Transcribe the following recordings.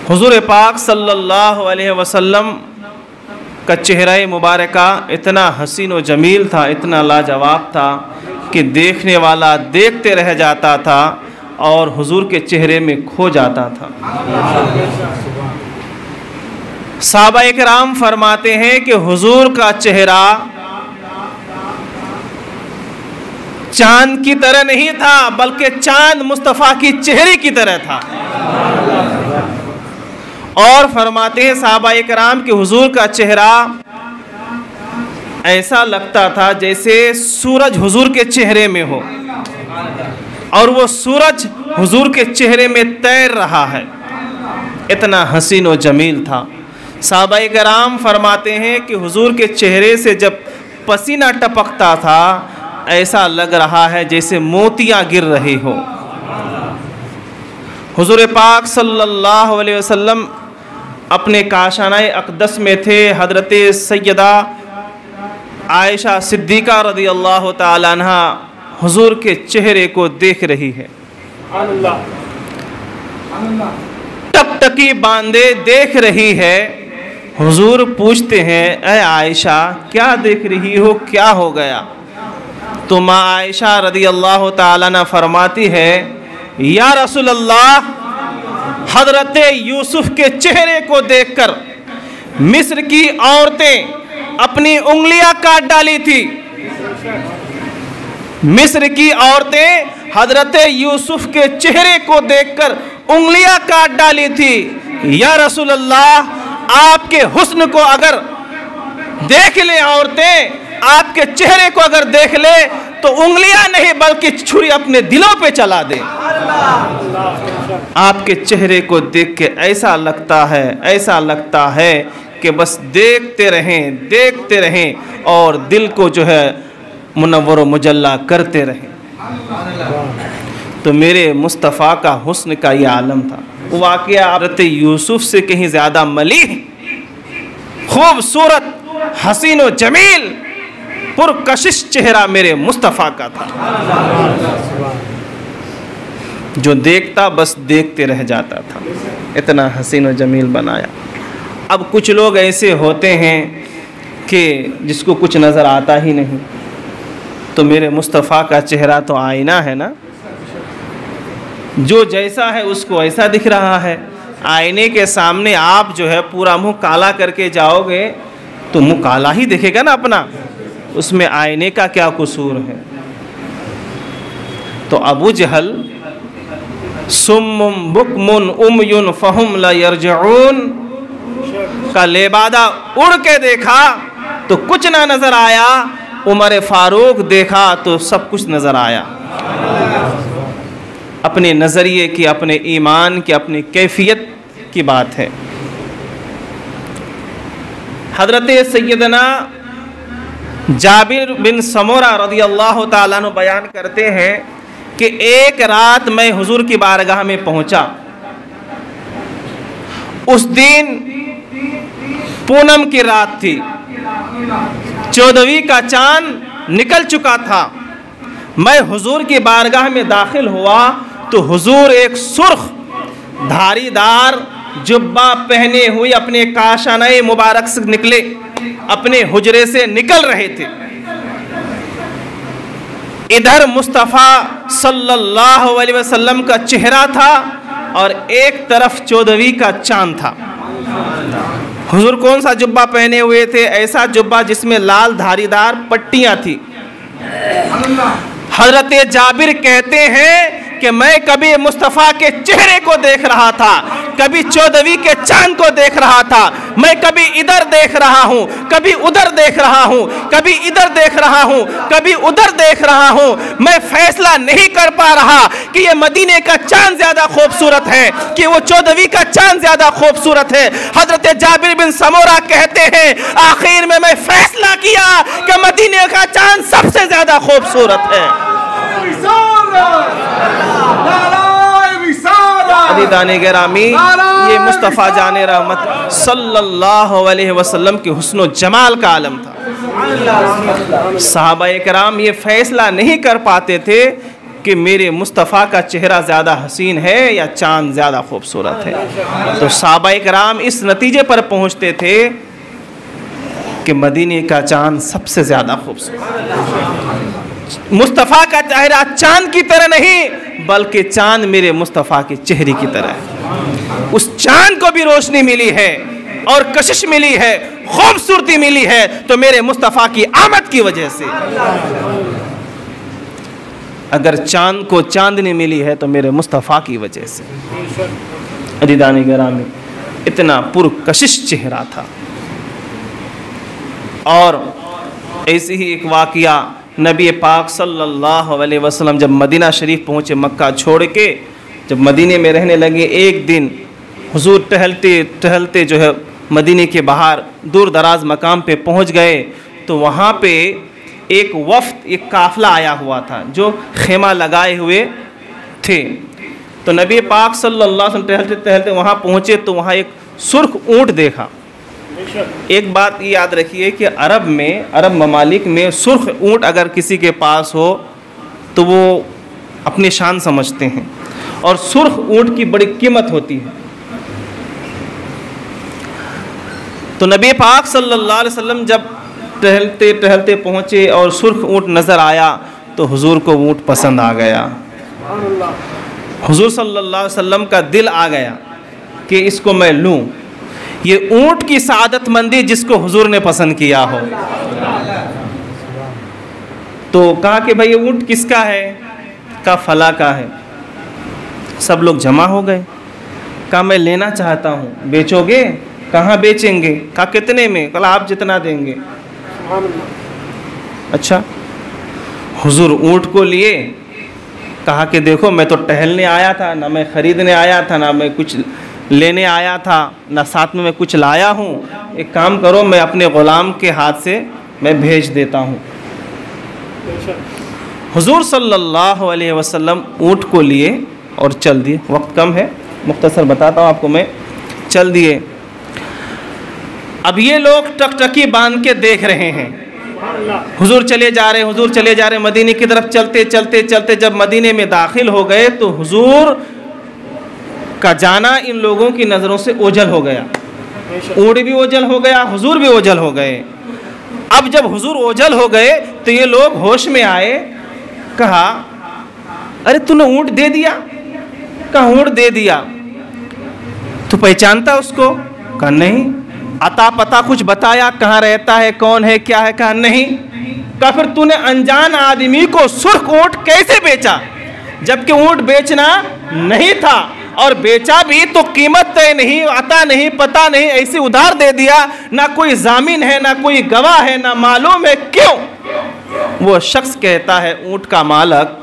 हुजूर पाक सल्लल्लाहु अलैहि वसल्लम का चेहरा मुबारका इतना हसीन व जमील था, इतना लाजवाब था कि देखने वाला देखते रह जाता था और हुजूर के चेहरे में खो जाता था। सहाबाए किराम फरमाते हैं कि हुजूर का चेहरा चांद की तरह नहीं था, बल्कि चांद मुस्तफ़ा की चेहरे की तरह था। और फरमाते हैं सहाबाए किराम कि हुजूर का चेहरा ऐसा लगता था जैसे सूरज हुजूर के चेहरे में हो और वो सूरज हुजूर के चेहरे में तैर रहा है, इतना हसीन व जमील था। सहाबाए किराम फरमाते हैं कि हुजूर के चेहरे से जब पसीना टपकता था ऐसा लग रहा है जैसे मोतियां गिर रही हो। हुजूर पाक सल्लल्लाहु अलैहि वसल्लम अपने काशानाए अक़दस में थे। हज़रत सैयदा आयशा सिद्दीक़ा रज़ियल्लाहु ताला अन्हा हुजूर के चेहरे को देख रही है, टकटकी बांधे देख रही है। हुजूर पूछते हैं, ऐ आयशा क्या देख रही हो, क्या हो गया? तो माँ आयशा रज़ियल्लाहु ताला अन्हा फरमाती है, या रसूल अल्लाह, हज़रत यूसुफ के चेहरे को देखकर मिस्र की औरतें अपनी उंगलियां काट डाली थी। मिस्र की औरतें हज़रत यूसुफ के चेहरे को देखकर उंगलियां काट डाली थी। या रसूल अल्लाह, आपके हुस्न को अगर देख ले औरतें, आपके चेहरे को अगर देख ले तो उंगलियां नहीं बल्कि छुरी अपने दिलों पे चला दे। आपके चेहरे को देख के ऐसा लगता है कि बस देखते रहें और दिल को जो है मुनव्वर व मुजल्ला करते रहें। तो मेरे मुस्तफ़ा का हुस्न का ये आलम था। वो वाक़या हज़रत यूसुफ से कहीं ज़्यादा मलीह, खूबसूरत, हसीन व जमील, पुरकशिश चेहरा मेरे मुस्तफ़ा का था, जो देखता बस देखते रह जाता था, इतना हसीन व जमील बनाया। अब कुछ लोग ऐसे होते हैं कि जिसको कुछ नज़र आता ही नहीं। तो मेरे मुस्तफ़ा का चेहरा तो आईना है ना, जो जैसा है उसको ऐसा दिख रहा है। आईने के सामने आप जो है पूरा मुंह काला करके जाओगे तो मुंह काला ही दिखेगा ना अपना, उसमें आईने का क्या कसूर है? तो अबू जहल सुम्मुम बुकमुन उमयुन फहुम ला यरजऊन का लेबादा उड़ के देखा तो कुछ ना नजर आया, उमर फारूक देखा तो सब कुछ नजर आया। अपने नज़रिए की, अपने ईमान की, अपनी कैफियत की बात है। हज़रत सैयदना जाबिर बिन समूरा रज़ियल्लाहु ताला अन्हु बयान करते हैं कि एक रात मैं हुजूर की बारगाह में पहुंचा। उस दिन पूनम की रात थी, 14वीं का चांद निकल चुका था। मैं हुजूर की बारगाह में दाखिल हुआ तो हुजूर एक सुर्ख धारीदार जुब्बा पहने हुए अपने काशानाए मुबारक से निकले, अपने हुजरे से निकल रहे थे। इधर मुस्तफ़ा सल्लल्लाहु अलैहि वसल्लम का चेहरा था और एक तरफ 14वीं का चांद था। हुजूर कौन सा जुब्बा पहने हुए थे? ऐसा जुब्बा जिसमें लाल धारीदार पट्टियां थी। हजरत जाबिर कहते हैं कि मैं कभी मुस्तफ़ा के चेहरे को देख रहा था, कभी 14वीं के चांद को देख रहा था। मैं कभी इधर देख रहा हूँ, कभी उधर देख रहा हूँ, कभी इधर देख रहा हूँ, कभी उधर देख रहा हूँ। मैं फैसला नहीं कर पा रहा कि ये मदीने का चांद ज़्यादा खूबसूरत है कि वो 14वीं का चांद ज़्यादा खूबसूरत है। हज़रत जाबिर बिन समूरा कहते हैं आखिर में मैं फैसला किया कि मदीने का चांद सबसे ज़्यादा खूबसूरत है। अज़ीज़ान गिरामी, ये मुस्तफ़ा जाने रहमत सल्लल्लाहु अलैहि वसल्लम के हुस्न व जमाल का आलम था। सहाबाए किराम ये फैसला नहीं कर पाते थे कि मेरे मुस्तफ़ा का चेहरा ज़्यादा हसीन है या चाँद ज़्यादा खूबसूरत है। तो सहाबाए किराम इस नतीजे पर पहुँचते थे कि मदीने का चाँद सबसे ज़्यादा खूबसूरत। मुस्तफ़ा का चेहरा चाँद की तरह नहीं बल्कि चाँद मेरे मुस्तफ़ा के चेहरे की तरह है। उस चाँद को भी रोशनी मिली है और कशिश मिली है, खूबसूरती मिली है तो मेरे मुस्तफ़ा की आमद की वजह से। अगर चाँद को चांदनी मिली है तो मेरे मुस्तफ़ा की वजह से। अज़ीज़ान गिरामी, इतना पुरकशिश चेहरा था। और ऐसे ही एक वाक़या नबी पाक सल्लल्लाहु अलैहि वसल्लम जब मदीना शरीफ पहुँचे, मक्का छोड़ के जब मदीने में रहने लगे, एक दिन हुजूर टहलते टहलते जो है मदीने के बाहर दूर दराज मकाम पे पहुँच गए तो वहाँ पे एक वफ़द, एक काफ़िला आया हुआ था जो खेमा लगाए हुए थे। तो नबी पाक सल्लल्लाहु अलैहि वसल्लम टहलते टहलते वहाँ पहुँचे तो वहाँ एक सुर्ख ऊँट देखा। एक बात याद रखिए कि अरब ममालिक में सुर्ख ऊँट अगर किसी के पास हो तो वो अपनी शान समझते हैं और सुर्ख ऊँट की बड़ी कीमत होती है। तो नबी पाक सल्लल्लाहु अलैहि वसल्लम जब टहलते टहलते पहुँचे और सुर्ख ऊँट नज़र आया तो हुजूर को ऊँट पसंद आ गया। हुजूर सल्लल्लाहु अलैहि वसल्लम का दिल आ गया कि इसको मैं लूँ। ये ऊँट की सादतमंदी जिसको हुजूर ने पसंद किया हो। तो कहा कि भाई ये ऊँट किसका है? कहा फला का है। सब लोग जमा हो गए। कहा मैं लेना चाहता हूँ, बेचोगे? कहाँ बेचेंगे? कहा कितने में? कहा आप जितना देंगे। अच्छा, हुजूर ऊँट को लिए, कहा कि देखो मैं तो टहलने आया था, ना मैं ख़रीदने आया था, ना मैं कुछ लेने आया था, ना साथ में मैं कुछ लाया हूँ। एक काम करो, मैं अपने ग़ुलाम के हाथ से मैं भेज देता हूँ। हुजूर सल्लल्लाहु अलैहि वसल्लम ऊँट को लिए और चल दिए। वक्त कम है, मुख्तसर बताता हूँ आपको मैं। चल दिए। अब ये लोग टकटकी बांध के देख रहे हैं, हुजूर चले जा रहे, हुजूर चले जा रहे। मदीने की तरफ चलते चलते चलते जब मदीने में दाखिल हो गए तो हुजूर का जाना इन लोगों की नज़रों से ओझल हो गया। ऊँट भी ओझल हो गया, हुजूर भी ओझल हो गए। अब जब हुजूर ओझल हो गए तो ये लोग होश में आए। कहा अरे तूने ऊँट दे दिया? कहा ऊँट दे दिया। तू पहचानता उसको? कहा नहीं। अता पता कुछ बताया? कहाँ रहता है, कौन है, क्या है? कहा नहीं। कहा फिर तूने अनजान आदमी को सुर्ख ऊँट कैसे बेचा? जबकि ऊँट बेचना नहीं था और बेचा भी तो कीमत तय नहीं, अता नहीं, पता नहीं, ऐसे उधार दे दिया। ना कोई जामिन है, ना कोई गवाह है, ना मालूम है। क्यों? वो शख्स कहता है ऊँट का मालक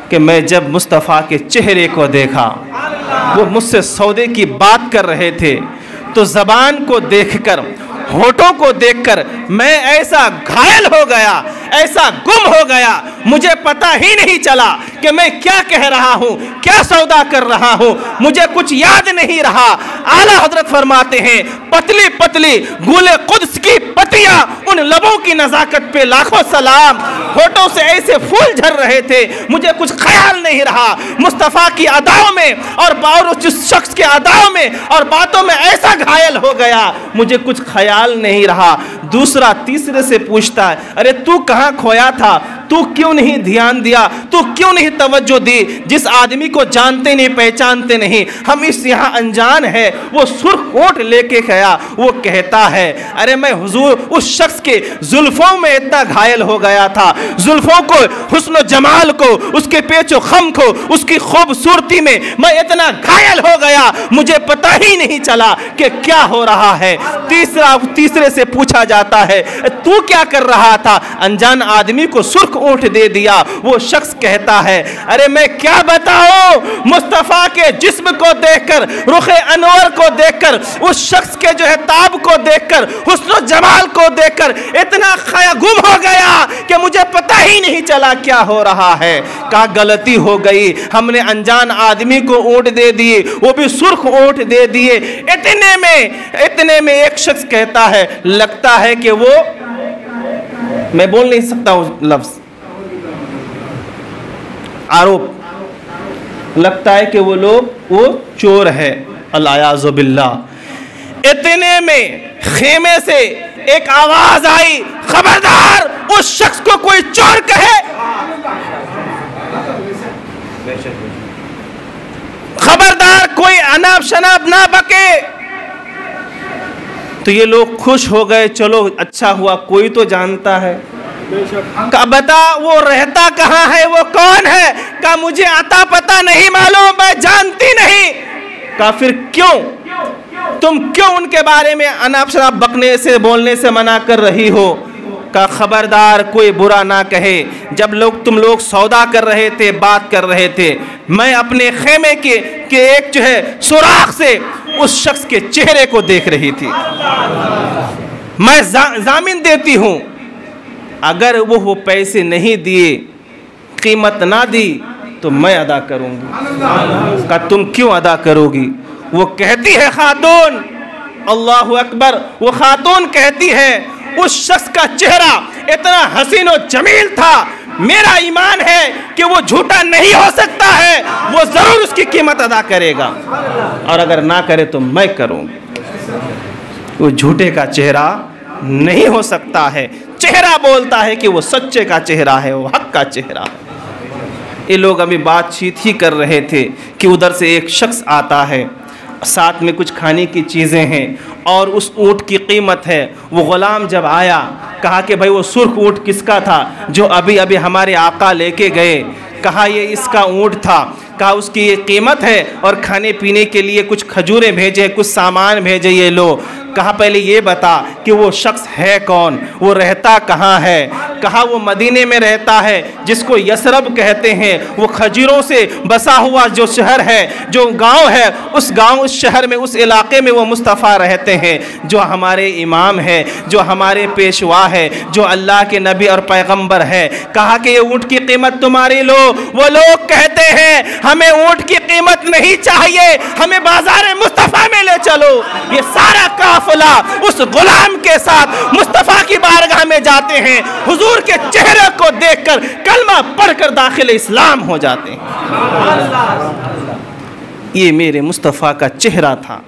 कि मैं जब मुस्तफ़ा के चेहरे को देखा, वो मुझसे सौदे की बात कर रहे थे तो ज़बान को देखकर, होठों को देखकर मैं ऐसा घायल हो गया, ऐसा गुम हो गया, मुझे पता ही नहीं चला कि मैं क्या कह रहा हूँ, क्या सौदा कर रहा हूँ, मुझे कुछ याद नहीं रहा। आला हजरत फरमाते हैं पतली पतली गुले कुद्स की पतियाँ, उन लबों की नज़ाकत पे लाखों सलाम। होठों से ऐसे फूल झर रहे थे, मुझे कुछ ख्याल नहीं रहा। मुस्तफ़ा की अदाओं में और जिस शख्स के अदाओं में और बातों में ऐसा घायल हो गया, मुझे कुछ ख्याल नहीं रहा। दूसरा तीसरे से पूछता है अरे तू कहाँ खोया था? तू क्यों नहीं ध्यान दिया? तू क्यों नहीं तवज्जो दी? जिस आदमी को जानते नहीं, पहचानते नहीं, हम इस यहाँ अनजान है, वो सुर्ख ऊँट लेके गया। वो कहता है अरे मैं हुजूर उस शख्स के जुल्फों में इतना घायल हो गया था, जुल्फों को, हुस्न जमाल को, उसके पेचो खम को, उसकी खूबसूरती में मैं इतना घायल हो गया, मुझे पता ही नहीं चला कि क्या हो रहा है। तीसरे से पूछा जाता है तू क्या कर रहा था? अनजान आदमी को सुर्ख ऊँट दे दिया। वो शख्स कहता है अरे मैं क्या बताऊं, मुस्तफ़ा के जिस्म को देखकर, रुखे अनवर को देखकर, उस शख्स के जो है ताब को देखकर, हुस्न जमाल को देखकर इतना गुम हो गया कि मुझे पता ही नहीं चला क्या हो रहा है। क्या गलती हो गई, हमने अनजान आदमी को ऊँट दे दिए, वो भी सुर्ख ऊँट दे दिए। इतने में एक शख्स कहता है लगता है कि वो, मैं बोल नहीं सकता उस लफ्ज, आरोप लगता है कि वो चोर है, अल्लायाज़ु बिल्लाह। इतने में खेमे से एक आवाज आई, खबरदार उस शख्स को कोई चोर कहे, खबरदार कोई अनाप शनाप ना बके। तो ये लोग खुश हो गए, चलो अच्छा हुआ कोई तो जानता है। का बता वो रहता कहाँ है, वो कौन है? का मुझे आता पता नहीं मालूम, मैं जानती नहीं। का फिर क्यों तुम क्यों उनके बारे में अनाप शनाप बकने से बोलने से मना कर रही हो? का खबरदार कोई बुरा ना कहे। जब तुम लोग सौदा कर रहे थे, बात कर रहे थे, मैं अपने खेमे के एक जो है सुराख से उस शख्स के चेहरे को देख रही थी। मैं जामिन देती हूँ, अगर वो पैसे नहीं दिए, कीमत ना दी, तो मैं अदा करूँगी। का तुम क्यों अदा करोगी? वो कहती है खातून, अल्लाहु अकबर, वो खातून कहती है उस शख्स का चेहरा इतना हसीन और जमील था, मेरा ईमान है कि वो झूठा नहीं हो सकता है, वो जरूर उसकी कीमत अदा करेगा, और अगर ना करे तो मैं करूँगी। वो झूठे का चेहरा नहीं हो सकता है, चेहरा बोलता है कि वो सच्चे का चेहरा है, वो हक का चेहरा है। ये लोग अभी बातचीत ही कर रहे थे कि उधर से एक शख्स आता है, साथ में कुछ खाने की चीज़ें हैं और उस ऊँट की कीमत है। वो ग़ुलाम जब आया, कहा कि भाई वो सुर्ख ऊँट किसका था जो अभी अभी हमारे आका लेके गए? कहा ये इसका ऊँट था। कहा उसकी ये कीमत है और खाने पीने के लिए कुछ खजूरें भेजे, कुछ सामान भेजे, ये लो। कहा पहले ये बता कि वो शख्स है कौन, वो रहता कहाँ है? कहा वो मदीने में रहता है, जिसको यसरब कहते हैं। वो खजूरों से बसा हुआ जो शहर है, जो गांव है, उस गांव, उस शहर में, उस इलाके में वो मुस्तफ़ा रहते हैं, जो हमारे इमाम है, जो हमारे पेशवा है, जो अल्लाह के नबी और पैगंबर है। कहा कि ये ऊँट की कीमत तुम्हारी लो। वो लोग कहते हैं हमें ऊँट की कीमत नहीं चाहिए, हमें बाजार मुस्तफ़ा में ले चलो। ये सारा काफिला उस गुलाम के साथ मुस्तफ़ा की बारगाह में जाते हैं, हुजूर के चेहरे को देखकर कलमा पढ़कर दाखिल इस्लाम हो जाते हैं। ये मेरे मुस्तफ़ा का चेहरा था।